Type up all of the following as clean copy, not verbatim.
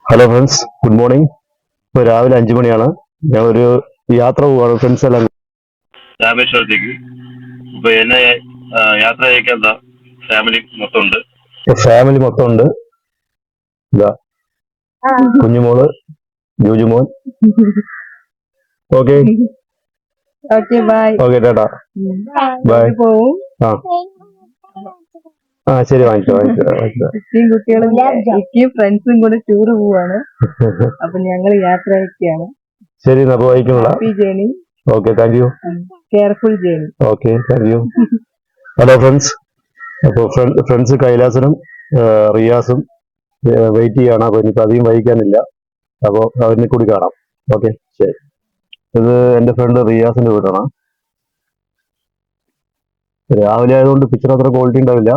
Hello friends, good morning. ഇപ്പോൾ രാവിലെ 5 മണിയാണ്. ഞാൻ ഒരു യാത്ര പോവാണ്, ഫ്രണ്ട്സ് എല്ലാം രാമേശ്വരത്തേക്ക്. ഇപ്പൊ എന്നെ യാത്ര അയക്കാൻ ഫാമിലി മൊത്തമുണ്ട്. ഇതാ Kunjumol, Jojumon. Okay okay tata, bye. ആ ശരി, വാങ്ങിച്ചോ. കുട്ടികളും ഫ്രണ്ട്സും കൂടെ ടൂറ് പോവാണ്. അപ്പൊ ഞങ്ങൾ യാത്ര അയക്കുകയാണ്. ശരി, അപ്പൊ വായിക്കുന്നില്ല. Happy journey. Okay, thank you. Careful journey. Okay, thank you. Hello friends, അപ്പോൾ ഫ്രണ്ട്സ് കൈലാസനും റിയാസും വെയിറ്റ് ചെയ്യാണ്. അപ്പൊ എനിക്ക് അധികം വഹിക്കാനില്ല, അപ്പോൾ അവരിനെ കൂടി കാണാം. ഓക്കെ, ശരി. ഇത് എന്റെ ഫ്രണ്ട് റിയാസിന്റെ വീടാണ്. രാവിലെ ആയതുകൊണ്ട് പിക്ചർ അത്ര ക്വാളിറ്റി ഉണ്ടാവില്ല.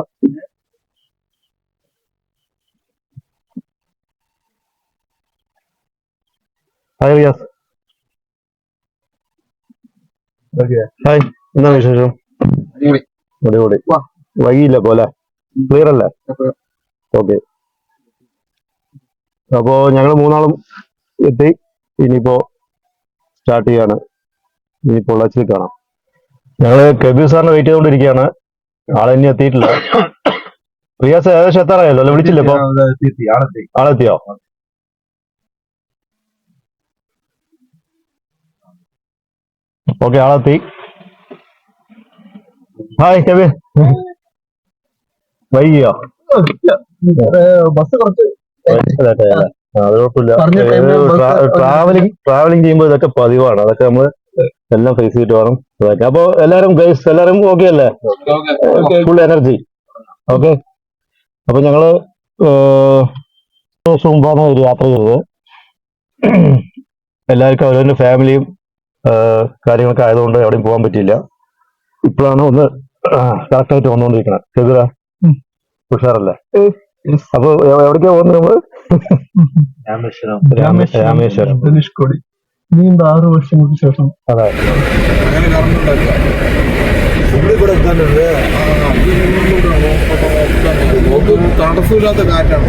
ഹായ് റിയാസ്. ഹായ്, എന്താണ് വിശേഷം? അടിപൊളി. വൈകിയില്ല പോലെ, ക്ലിയർ അല്ലേ? ഓക്കെ. അപ്പോ ഞങ്ങൾ മൂന്നാളും എത്തി. ഇനിയിപ്പോ സ്റ്റാർട്ട് ചെയ്യാണ്. ഇനി പൊള്ളാച്ചിയിൽ കാണാം. ഞങ്ങള് കബീർ സാറിനെ വെയിറ്റ് ചെയ്തുകൊണ്ടിരിക്കുകയാണ്. ആളെന്നെ എത്തിയിട്ടില്ല. റിയാസ് ഏകദേശം എത്താറായല്ലോ അല്ലെ? വിളിച്ചില്ലേ ഇപ്പൊ? ആളെത്തിയോ? ഓക്കെ, ആളെത്തി. ഹായ് കബീർ. വൈകിയോ? ബസ് കുറച്ച് അത് കുഴപ്പമില്ല. ട്രാവലിംഗ് ചെയ്യുമ്പോൾ ഇതൊക്കെ പതിവാണ്. അതൊക്കെ നമ്മൾ എല്ലാം ഫേസ് ചെയ്തിട്ട് വേണം. അപ്പൊ എല്ലാരും ഓക്കെ അല്ലേ? Full energy. ഓക്കെ. അപ്പൊ ഞങ്ങള് മുമ്പാണ് ഒരു യാത്ര ചെയ്തത്. എല്ലാവർക്കും അവരവരുടെ ഫാമിലിയും കാര്യങ്ങളൊക്കെ ആയതുകൊണ്ട് എവിടെയും പോകാൻ പറ്റിയില്ല. ഇപ്പോഴാണ് ഒന്ന് കറക്റ്റായിട്ട് വന്നുകൊണ്ടിരിക്കുന്നത്. ചെറുത ഉഷാറല്ലേ? അപ്പൊ എവിടേക്കാ പോകുന്നത് നമ്മള്? രാമേശ്വരം. ധനുഷ്കോടി. നീണ്ട 6 വർഷങ്ങൾക്ക് ശേഷം. അതെ. തടസ്സമില്ലാത്ത കാറ്റാണ്.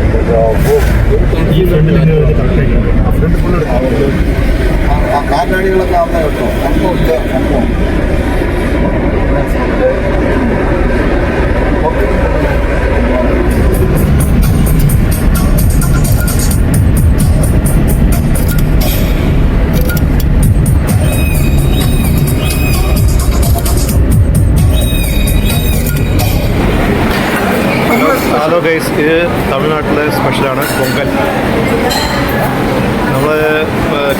കാറ്റാടികളൊക്കെ ആവുന്ന കേട്ടോ. ഹലോ ഗൈസ്, ഇത് തമിഴ്നാട്ടിലെ സ്പെഷ്യലാണ് പൊങ്കൽ. നമ്മൾ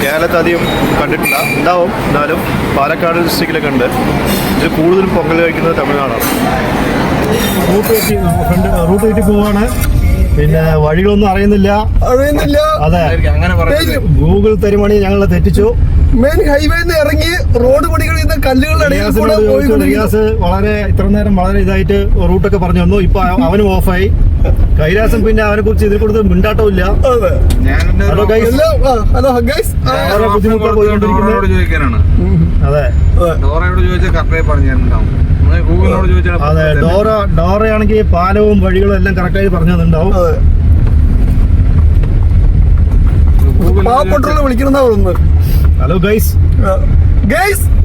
കേരളത്തിൽ അധികം കണ്ടിട്ടില്ല, ഉണ്ടാവും. എന്നാലും പാലക്കാട് ഡിസ്ട്രിക്റ്റിലൊക്കെ ഉണ്ട്. ഇത് കൂടുതലും പൊങ്കൽ കഴിക്കുന്നത് തമിഴ്നാടാണ്. റൂട്ട് തെറ്റി പോവാണ്. പിന്നെ വഴികളൊന്നും അറിയുന്നില്ല. അതെ, ഗൂഗിൾ തരുമണി ഞങ്ങളെ തെറ്റിച്ചു. മെയിൻ ഹൈവേന്ന് ഇറങ്ങി റോഡ് പണികളിൽ നിന്ന് കല്ലുകളുടെ റിയാസ് വളരെ ഇത്ര നേരം വളരെ ഇതായിട്ട് റൂട്ടൊക്കെ പറഞ്ഞു തന്നു. ഇപ്പൊ അവനും ഓഫായി. കൈലാസം പിന്നെ അവനെ കുറിച്ച് ഇതിൽ കൊടുത്ത് മിണ്ടാട്ടവും ഇല്ല. ബുദ്ധിമുട്ടാണ് പോയിക്കൊണ്ടിരിക്കുന്നത്. അതെ അതെ, ഡോറയാണെങ്കിൽ പാലവും വഴികളും എല്ലാം കറക്റ്റായി പറഞ്ഞു തന്നിട്ടുണ്ടാവും. വിളിക്കണമെന്നാ തോന്നുന്നത്. ഹലോ ഗൈസ്,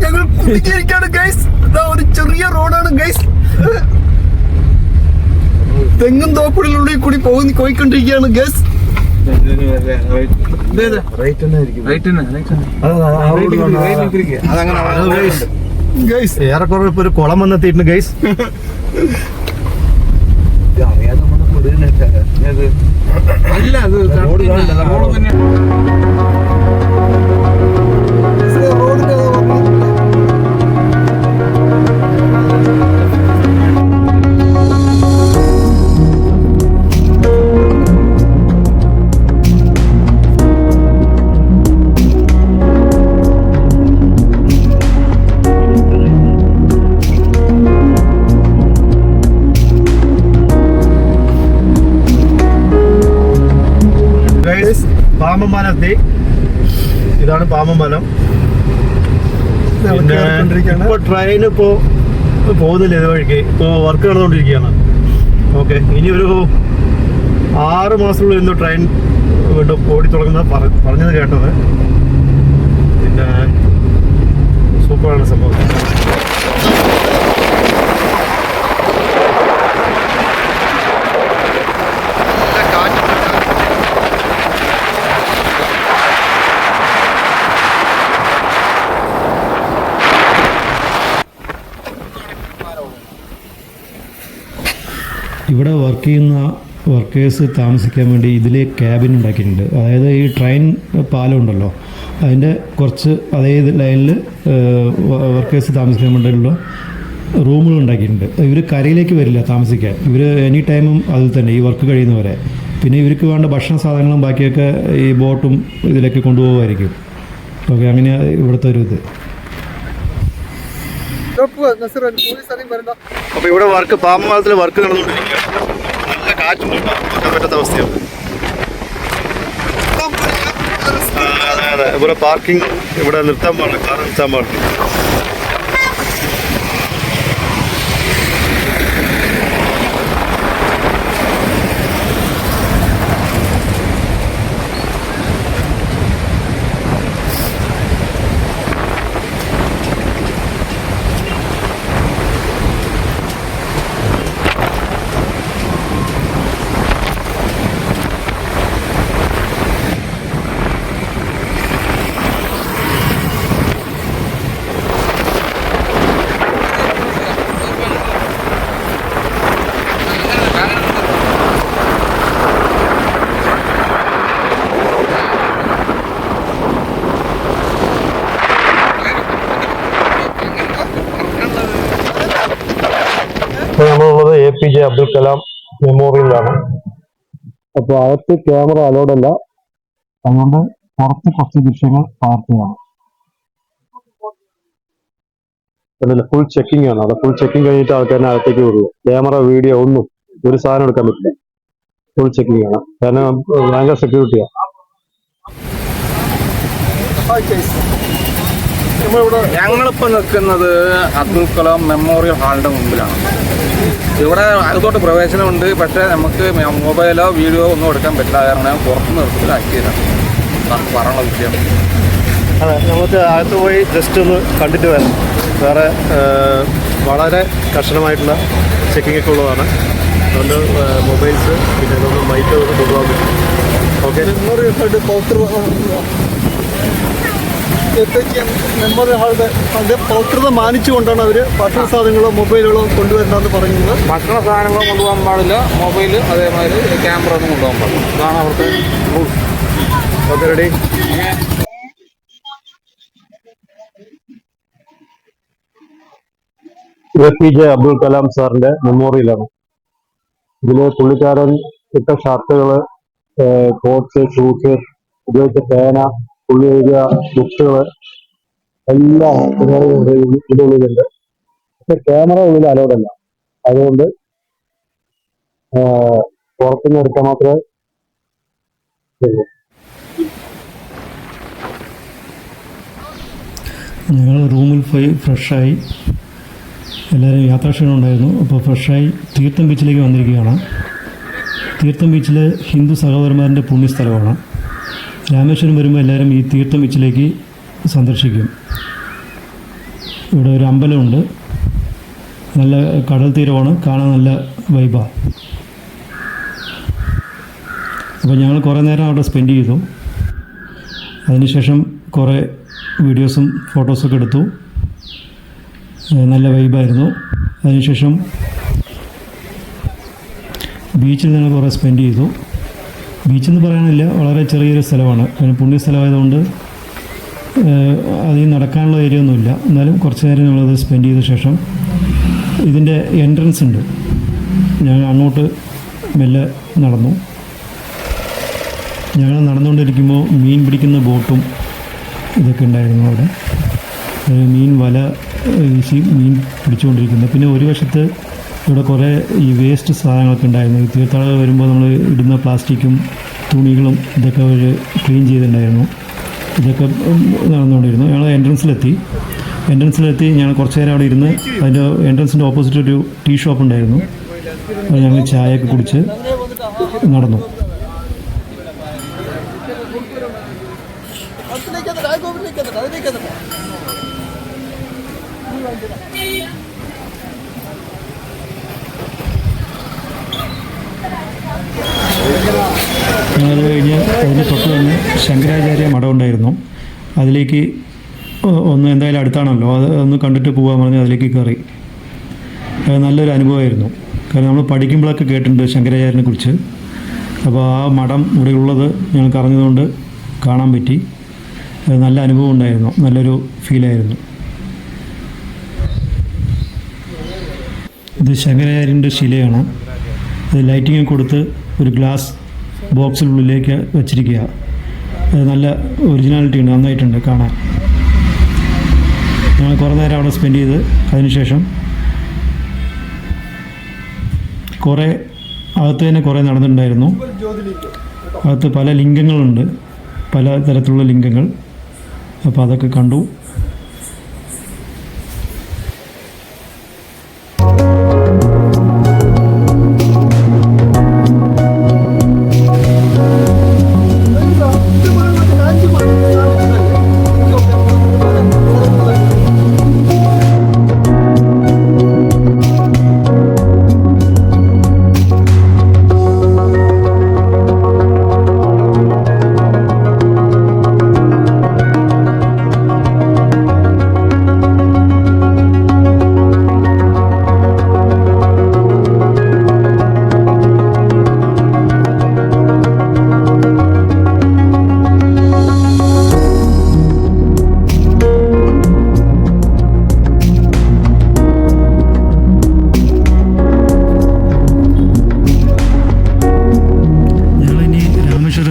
ഞങ്ങൾ കുട്ടിക്കാണ് ഗൈസ്. ഒരു ചെറിയ റോഡാണ് ഗൈസ്. തെങ്ങും തോപ്പിടിനുള്ളിൽ കൂടി പോയിക്കൊണ്ടിരിക്കുകയാണ് ഗൈസ്. ഏറെക്കുറെ ഇപ്പൊ ഒരു കുളം വന്നെത്തിയിട്ടുണ്ട് ഗൈസ്. അല്ല, അത് പാമ്പൻപാലം എത്തി. ഇതാണ് പാമ്പൻപാലം. ഇപ്പൊ ട്രെയിൻ ഇപ്പോ പോകുന്നില്ല ഇതുവഴിക്ക്. ഇപ്പൊ വർക്ക് നടന്നുകൊണ്ടിരിക്കുകയാണ്. ഓക്കെ, ഇനി ഒരു 6 മാസത്തിനുള്ളിൽ ട്രെയിൻ വീണ്ടും ഓടി തുടങ്ങുന്ന പറഞ്ഞത് കേട്ടത്. പിന്നെ സൂപ്പറാണ് സംഭവം. ഇവിടെ വർക്ക് ചെയ്യുന്ന വർക്കേഴ്സ് താമസിക്കാൻ വേണ്ടി ഇതിൽ ക്യാബിൻ ഉണ്ടാക്കിയിട്ടുണ്ട്. അതായത് ഈ ട്രെയിൻ പാലം ഉണ്ടല്ലോ, അതിൻ്റെ കുറച്ച് അതേ ലൈനിൽ വർക്കേഴ്സ് താമസിക്കാൻ വേണ്ടിയുള്ള റൂമുകൾ ഉണ്ടാക്കിയിട്ടുണ്ട്. ഇവർ കരയിലേക്ക് വരില്ല താമസിക്കാൻ. ഇവർ എനി ടൈമും അതിൽ തന്നെ ഈ വർക്ക് കഴിയുന്നവരെ. പിന്നെ ഇവർക്ക് വേണ്ട ഭക്ഷണ സാധനങ്ങളും ബാക്കിയൊക്കെ ഈ ബോട്ടും ഇതിലേക്ക് കൊണ്ടുപോകുമായിരിക്കും. ഓക്കെ, അങ്ങനെയാണ് ഇവിടുത്തെ ഒരു ഇത്. അപ്പൊ ഇവിടെ വർക്ക് പാമ്പമാലത്തിൽ വർക്ക് നടന്നുകൊണ്ടിരിക്കുകയാണ്. നല്ല കാറ്റുണ്ട്, പറ്റാത്ത അവസ്ഥയാണ്. അതെ, ഇവിടെ പാർക്കിംഗ് ഇവിടെ നിർത്താൻ പാടില്ല, കാർ നിർത്താൻ പാടില്ല. നമ്മളുള്ളത് APJ അബ്ദുൽ കലാം മെമ്മോറിയലാണ്. അപ്പോൾ അകത്ത് ക്യാമറ അലൗഡ് അല്ല, അതുകൊണ്ട് പുറത്ത് കുറച്ച് ദൃശ്യങ്ങൾ പകർത്തുകയാണ്. ഫുൾ ചെക്കിംഗ് ആണ് അവിടെ. ഫുൾ ചെക്കിംഗ് കഴിഞ്ഞിട്ട് ആൾക്കാരെ അകത്തേക്ക് വിടുള്ളൂ. ക്യാമറ, വീഡിയോ ഒന്നും ഒരു സാധനം എടുക്കാൻ പറ്റില്ല. ഫുൾ ചെക്കിംഗ് ആണ്, കാരണം ഭയങ്കര സെക്യൂരിറ്റിയാണ്. ഞങ്ങളിപ്പോൾ നിൽക്കുന്നത് അബ്ദുൽ കലാം മെമ്മോറിയൽ ഹാളിൻ്റെ മുമ്പിലാണ്. ഇവിടെ അകത്തോട്ട് പ്രവേശനമുണ്ട്, പക്ഷേ നമുക്ക് മൊബൈലോ വീഡിയോ ഒന്നും എടുക്കാൻ പറ്റില്ല. കാരണം പുറത്ത് നിർത്തിലാക്കിയതാണ് നമുക്ക് പറയാനുള്ള വിഷയം. അതെ, നമുക്ക് അകത്ത് പോയി ജസ്റ്റ് ഒന്ന് കണ്ടിട്ട് വരാം. വേറെ വളരെ കർശനമായിട്ടുള്ള ചെക്കിംഗ് ഒക്കെ ഉള്ളതാണ്. അതുകൊണ്ട് മൊബൈൽസ് പിന്നെ ഇതൊന്നും മൈക്ക് ഒന്നും കൊണ്ടുപോകാൻ പറ്റും. ഓക്കെ, മെമ്മോറിയൽ ഹാളിന്റെ അതിന്റെ പൗത്രത മാനിച്ചുകൊണ്ടാണ് അവർ ഭക്ഷണ സാധനങ്ങളോ മൊബൈലുകളോ കൊണ്ടുവരണമെന്ന് പറയുന്നത്. ഭക്ഷണ സാധനങ്ങൾ കൊണ്ടുപോകാൻ പാടില്ല, മൊബൈൽ അതേമാതിരി ക്യാമറ ഒന്നും കൊണ്ടുപോകാൻ പാടില്ല. അതാണ് അവിടുത്തെ rules. Okay, ready. APJ Abdul Kalam സാറിന്റെ മെമ്മോറിയലാണ്. ഇതില് പുള്ളിക്കാരൻ ഇട്ട ഷർട്ടുകള്, കോട്ട്സ്, ഷൂസ്, ഉപയോഗിച്ച പേന, പുള്ളി എഴുതിയ ബുക്കുകള് എല്ലാം ഇതിനുള്ളിലുണ്ട്. പക്ഷെ ക്യാമറ ഉള്ളിൽ അലൗഡ് അല്ല. അതുകൊണ്ട് പുറത്തുനിന്ന് എടുക്കാൻ മാത്രമേ ഉള്ളൂ. ഞങ്ങൾ റൂമിൽ പോയി ഫ്രഷായി, എല്ലാവരും യാത്രാക്ഷീണം ഉണ്ടായിരുന്നു. അപ്പോൾ ഫ്രഷായി തീർത്ഥം ബീച്ചിലേക്ക് വന്നിരിക്കുകയാണ്. തീർത്ഥം ബീച്ചിൽ ഹിന്ദു സഹോദരന്മാരുടെ പുണ്യസ്ഥലമാണ്. രാമേശ്വരം വരുമ്പോൾ എല്ലാവരും ഈ തീർത്ഥം ബീച്ചിലേക്ക് സന്ദർശിക്കും. ഇവിടെ ഒരു അമ്പലമുണ്ട്, നല്ല കടൽ തീരമാണ്, കാണാൻ നല്ല വൈബാണ്. അപ്പോൾ ഞങ്ങൾ കുറേ നേരം അവിടെ സ്പെൻഡ് ചെയ്തു. അതിനുശേഷം കുറേ വീഡിയോസും ഫോട്ടോസൊക്കെ എടുത്തു. നല്ല വൈബായിരുന്നു. അതിനുശേഷം ബീച്ചിൽ ഞങ്ങൾ കുറേ സ്പെൻഡ് ചെയ്തു. ബീച്ചെന്ന് പറയാനില്ല, വളരെ ചെറിയൊരു സ്ഥലമാണ്. പിന്നെ പുണ്യസ്ഥലമായതുകൊണ്ട് അധികം നടക്കാനുള്ള ഏരിയ ഒന്നുമില്ല. എന്നാലും കുറച്ച് നേരം ഞങ്ങളത് സ്പെൻഡ് ചെയ്ത ശേഷം ഇതിൻ്റെ എൻട്രൻസ് ഉണ്ട്, ഞങ്ങൾ അങ്ങോട്ട് മെല്ലെ നടന്നു. ഞങ്ങൾ നടന്നുകൊണ്ടിരിക്കുമ്പോൾ മീൻ പിടിക്കുന്ന ബോട്ടും ഇതൊക്കെ ഉണ്ടായിരുന്നു അവിടെ. മീൻ വല വീശി മീൻ പിടിച്ചുകൊണ്ടിരിക്കുന്നു. പിന്നെ ഒരു വശത്ത് ഇവിടെ കുറേ ഈ വേസ്റ്റ് സാധനങ്ങളൊക്കെ ഉണ്ടായിരുന്നു. ഈ തീർത്ഥാടകർ വരുമ്പോൾ നമ്മൾ ഇടുന്ന പ്ലാസ്റ്റിക്കും തുണികളും ഇതൊക്കെ അവർ ക്ലീൻ ചെയ്തിട്ടുണ്ടായിരുന്നു. ഇതൊക്കെ നടന്നുകൊണ്ടിരുന്നു. ഞങ്ങൾ എൻട്രൻസിലെത്തി ഞങ്ങൾ കുറച്ച് നേരം അവിടെ ഇരുന്ന്, അതിൻ്റെ എൻട്രൻസിൻ്റെ ഓപ്പോസിറ്റ് ഒരു ടീ ഷോപ്പ് ഉണ്ടായിരുന്നു. അത് ഞങ്ങൾ ചായയൊക്കെ കുടിച്ച് നടന്നു. അത് കഴിഞ്ഞ് അതിന് തൊട്ട് തന്നെ ശങ്കരാചാര്യ മഠം ഉണ്ടായിരുന്നു. അതിലേക്ക് ഒന്ന് എന്തായാലും അടുത്താണല്ലോ, അത് ഒന്ന് കണ്ടിട്ട് പോകാൻ പറഞ്ഞ് അതിലേക്ക് കയറി. അത് നല്ലൊരു അനുഭവമായിരുന്നു. കാരണം നമ്മൾ പഠിക്കുമ്പോഴൊക്കെ കേട്ടിട്ടുണ്ട് ശങ്കരാചാര്യനെ കുറിച്ച്. അപ്പോൾ ആ മഠം ഇവിടെ ഉള്ളത് ഞങ്ങൾക്ക് അറിഞ്ഞതുകൊണ്ട് കാണാൻ പറ്റി. അത് നല്ല അനുഭവം ഉണ്ടായിരുന്നു, നല്ലൊരു ഫീലായിരുന്നു. ഇത് ശങ്കരാചാര്യൻ്റെ ശിലയാണ്. അത് ലൈറ്റിങ് കൊടുത്ത് ഒരു ഗ്ലാസ് ബോക്സിനുള്ളിലേക്ക് വച്ചിരിക്കുക. അത് നല്ല ഒറിജിനാലിറ്റി ഉണ്ട്, നന്നായിട്ടുണ്ട് കാണാൻ. ഞങ്ങൾ കുറേ നേരം അവിടെ സ്പെൻഡ് ചെയ്ത് അതിനുശേഷം കുറേ അകത്ത് തന്നെ കുറേ നടന്നിട്ടുണ്ടായിരുന്നു. അകത്ത് പല ലിംഗങ്ങളുണ്ട്, പല തരത്തിലുള്ള ലിംഗങ്ങൾ. അപ്പോൾ അതൊക്കെ കണ്ടു.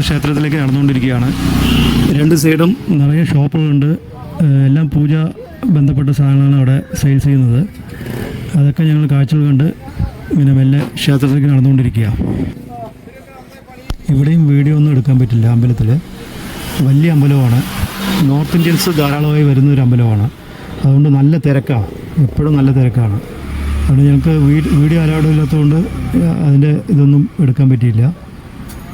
ക്ഷേത്രത്തിലേക്ക് നടന്നുകൊണ്ടിരിക്കുകയാണ്. രണ്ട് സൈഡും നിറയെ ഷോപ്പുകളുണ്ട്. എല്ലാം പൂജ ബന്ധപ്പെട്ട സാധനങ്ങളാണ് അവിടെ സെയിൽസ് ചെയ്യുന്നത്. അതൊക്കെ ഞങ്ങൾ കാഴ്ചകൾ കണ്ട് പിന്നെ മെല്ലെ ക്ഷേത്രത്തിലേക്ക് നടന്നുകൊണ്ടിരിക്കുക. ഇവിടെയും വീഡിയോ ഒന്നും എടുക്കാൻ പറ്റില്ല. അമ്പലത്തിൽ വലിയ അമ്പലമാണ്. നോർത്ത് ഇന്ത്യൻസ് ധാരാളമായി വരുന്ന ഒരു അമ്പലമാണ്. അതുകൊണ്ട് നല്ല തിരക്കാണ്, എപ്പോഴും നല്ല തിരക്കാണ്. അതുകൊണ്ട് ഞങ്ങൾക്ക് വീഡിയോ അലൗഡ് ഇല്ലാത്തതുകൊണ്ട് അതിൻ്റെ ഇതൊന്നും എടുക്കാൻ പറ്റിയില്ല.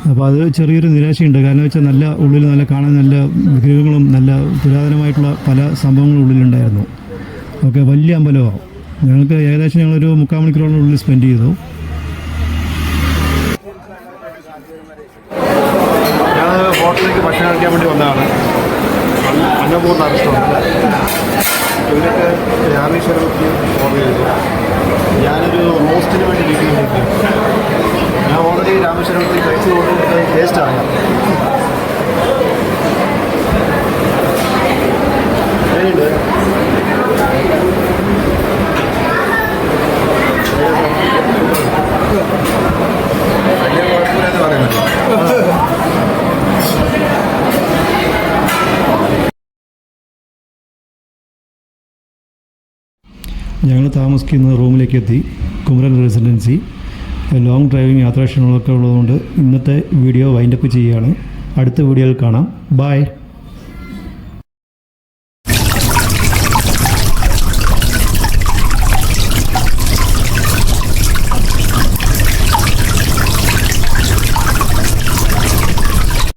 അപ്പോൾ അത് ചെറിയൊരു നിരാശയുണ്ട്. കാരണം വെച്ചാൽ നല്ല ഉള്ളിൽ നല്ല കാണാൻ നല്ല വിഗ്രഹങ്ങളും നല്ല പുരാതനമായിട്ടുള്ള പല സംഭവങ്ങളും ഉള്ളിലുണ്ടായിരുന്നു. ഓക്കെ, വലിയ അമ്പലമാണ്. ഞങ്ങൾക്ക് ഏകദേശം ഞങ്ങളൊരു 3/4 മണിക്കൂറോളം ഉള്ളിൽ സ്പെൻഡ് ചെയ്തു. ഞാൻ ഹോട്ടലിലേക്ക് ഭക്ഷണം കഴിക്കാൻ വേണ്ടി വന്നതാണ്. അന്നപൂർണ്ണ റെസ്റ്റോറൻറ്റ്. ഇവരൊക്കെ രാമേശ്വരത്തിൽ ഓർഡർ ചെയ്തു. ഞാനൊരു റോസ്റ്റിന് വേണ്ടി ഇരിക്കുന്നു. ഞാൻ ഓൾറെഡി രാമേശ്വരത്തിൽ കഴിച്ചതുകൊണ്ട് ടേസ്റ്റാണ്. എങ്ങനെയുണ്ട്? വലിയ കുഴപ്പമില്ലെന്ന് പറയുന്നത്. ഞങ്ങൾ താമസിക്കുന്ന റൂമിലേക്ക് എത്തി. കുമരൻ റെസിഡൻസി. ലോങ് ഡ്രൈവിംഗ് യാത്രാക്ഷണങ്ങളൊക്കെ ഉള്ളതുകൊണ്ട് ഇന്നത്തെ വീഡിയോ വൈൻഡപ്പ് ചെയ്യുകയാണ്. അടുത്ത വീഡിയോയിൽ കാണാം. ബൈ.